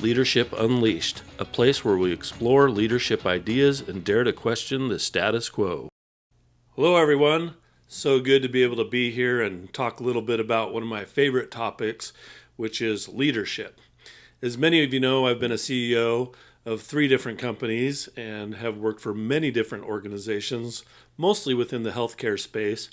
Leadership Unleashed, a place where we explore leadership ideas and dare to question the status quo. Hello, everyone. So good to be able to be here and talk a little bit about one of my favorite topics, which is leadership. As many of you know, I've been a CEO of 3 different companies and have worked for many different organizations, mostly within the healthcare space,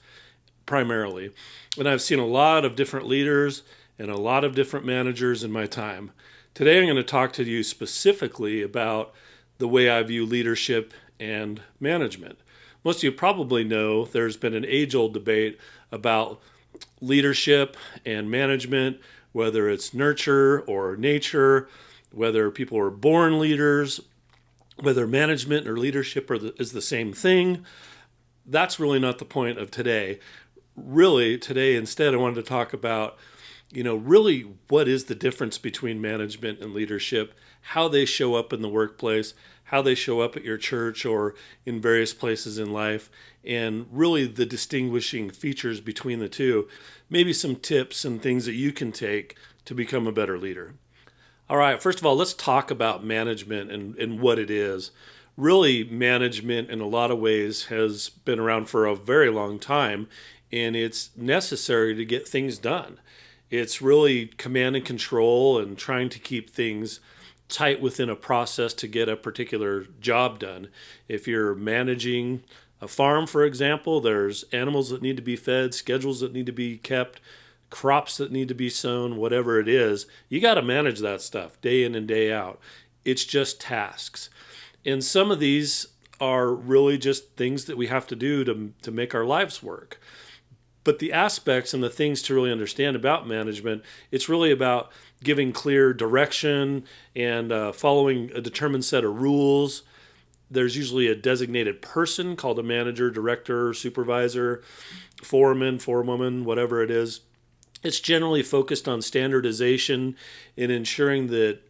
primarily. And I've seen a lot of different leaders and a lot of different managers in my time. Today I'm going to talk to you specifically about the way I view leadership and management. Most of you probably know there's been an age-old debate about leadership and management, whether it's nurture or nature, whether people are born leaders, whether management or leadership is the same thing. That's really not the point of today. Really, today instead I wanted to talk about really what is the difference between management and leadership, how they show up in the workplace, how they show up at your church or in various places in life, and really the distinguishing features between the two, maybe some tips and things that you can take to become a better leader. All right, first of all, let's talk about management and what it is. Really, management in a lot of ways has been around for a very long time, and it's necessary to get things done. It's really command and control and trying to keep things tight within a process to get a particular job done. If you're managing a farm, for example, there's animals that need to be fed, schedules that need to be kept, crops that need to be sown, whatever it is. You got to manage that stuff day in and day out. It's just tasks. And some of these are really just things that we have to do to make our lives work. But the aspects and the things to really understand about management, it's really about giving clear direction and following a determined set of rules. There's usually a designated person called a manager, director, supervisor, foreman, whatever it is. It's generally focused on standardization and ensuring that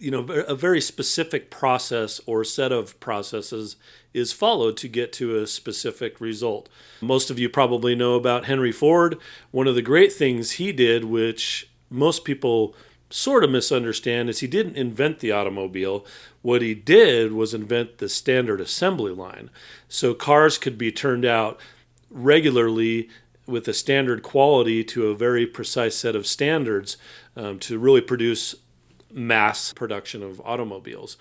a very specific process or set of processes is followed to get to a specific result. Most of you probably know about Henry Ford. One of the great things he did, which most people sort of misunderstand, is he didn't invent the automobile. What he did was invent the standard assembly line. So cars could be turned out regularly with a standard quality to a very precise set of standards to really produce mass production of automobiles.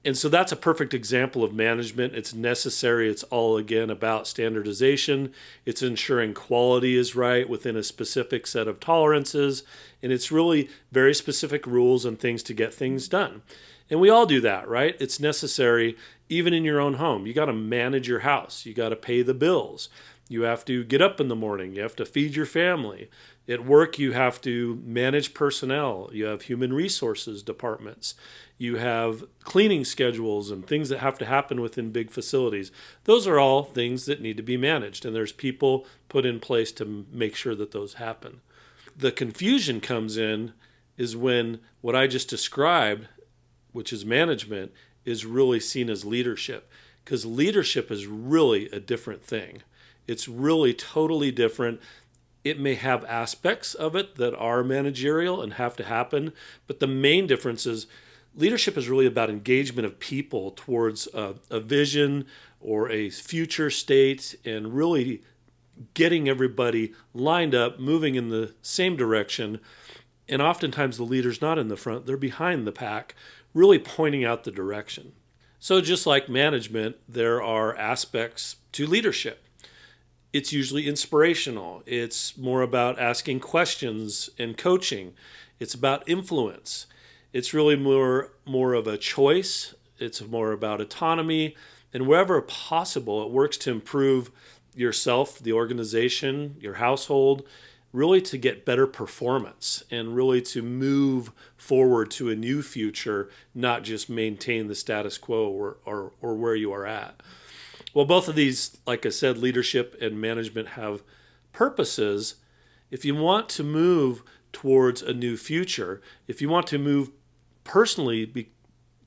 And so that's a perfect example of management. It's necessary. It's all, again, about standardization. It's ensuring quality is right within a specific set of tolerances. And it's really very specific rules and things to get things done. And we all do that, right? It's necessary even in your own home. You got to manage your house. You got to pay the bills. You have to get up in the morning. You have to feed your family. At work, you have to manage personnel. You have human resources departments. You have cleaning schedules and things that have to happen within big facilities. Those are all things that need to be managed, and there's people put in place to make sure that those happen. The confusion comes in is when what I just described, which is management, is really seen as leadership, because leadership is really a different thing. It's really totally different. It may have aspects of it that are managerial and have to happen, but the main difference is leadership is really about engagement of people towards a vision or a future state and really getting everybody lined up, moving in the same direction. And oftentimes the leader's not in the front, they're behind the pack, really pointing out the direction. So just like management, there are aspects to leadership. It's usually inspirational. It's more about asking questions and coaching. It's about influence. It's really more of a choice. It's more about autonomy. And wherever possible, it works to improve yourself, the organization, your household, really to get better performance and really to move forward to a new future, not just maintain the status quo or where you are at. Well, both of these, like I said, leadership and management have purposes. If you want to move towards a new future, if you want to move personally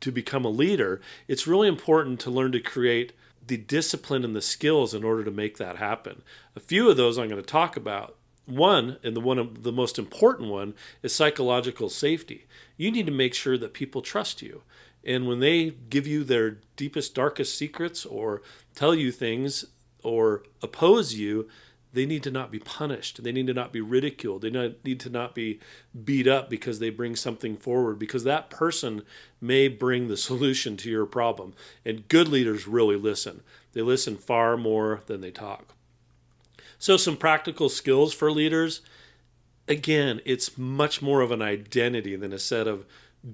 to become a leader, it's really important to learn to create the discipline and the skills in order to make that happen. A few of those I'm going to talk about One, and one of the most important one, is psychological safety. You need to make sure that people trust you. And when they give you their deepest, darkest secrets or tell you things or oppose you, they need to not be punished. They need to not be ridiculed. They need to not be beat up because they bring something forward, because that person may bring the solution to your problem. And good leaders really listen. They listen far more than they talk. So some practical skills for leaders. Again, it's much more of an identity than a set of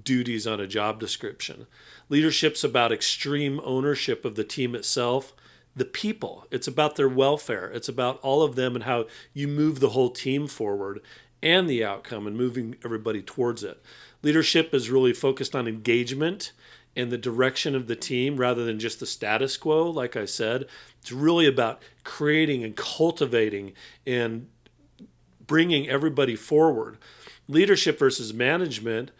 duties on a job description. Leadership's about extreme ownership of the team itself, the people. It's about their welfare. It's about all of them and how you move the whole team forward and the outcome and moving everybody towards it. Leadership is really focused on engagement and the direction of the team rather than just the status quo. Like I said, it's really about creating and cultivating and bringing everybody forward. Leadership versus management,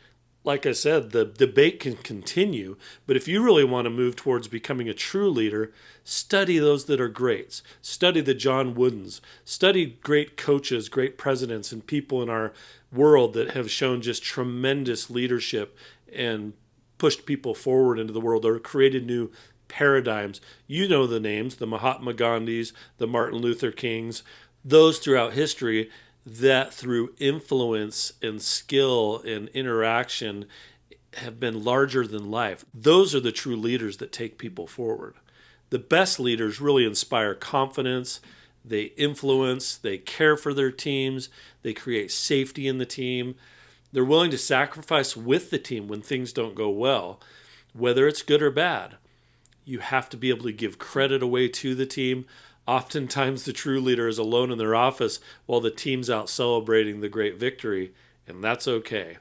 like I said, the debate can continue, but if you really want to move towards becoming a true leader, study those that are greats. Study the John Woodens. Study great coaches, great presidents, and people in our world that have shown just tremendous leadership and pushed people forward into the world or created new paradigms. You know the names, the Mahatma Gandhis, the Martin Luther Kings, those throughout history that through influence and skill and interaction have been larger than life. Those are the true leaders that take people forward. The best leaders really inspire confidence, they influence, they care for their teams, they create safety in the team. They're willing to sacrifice with the team when things don't go well, whether it's good or bad. You have to be able to give credit away to the team. Oftentimes the true leader is alone in their office while the team's out celebrating the great victory, and that's okay.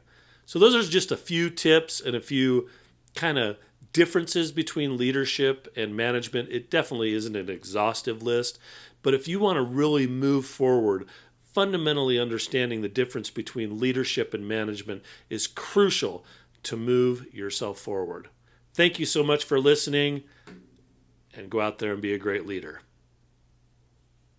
So those are just a few tips and a few kind of differences between leadership and management. It definitely isn't an exhaustive list, but if you want to really move forward, fundamentally understanding the difference between leadership and management is crucial to move yourself forward. Thank you so much for listening, and go out there and be a great leader.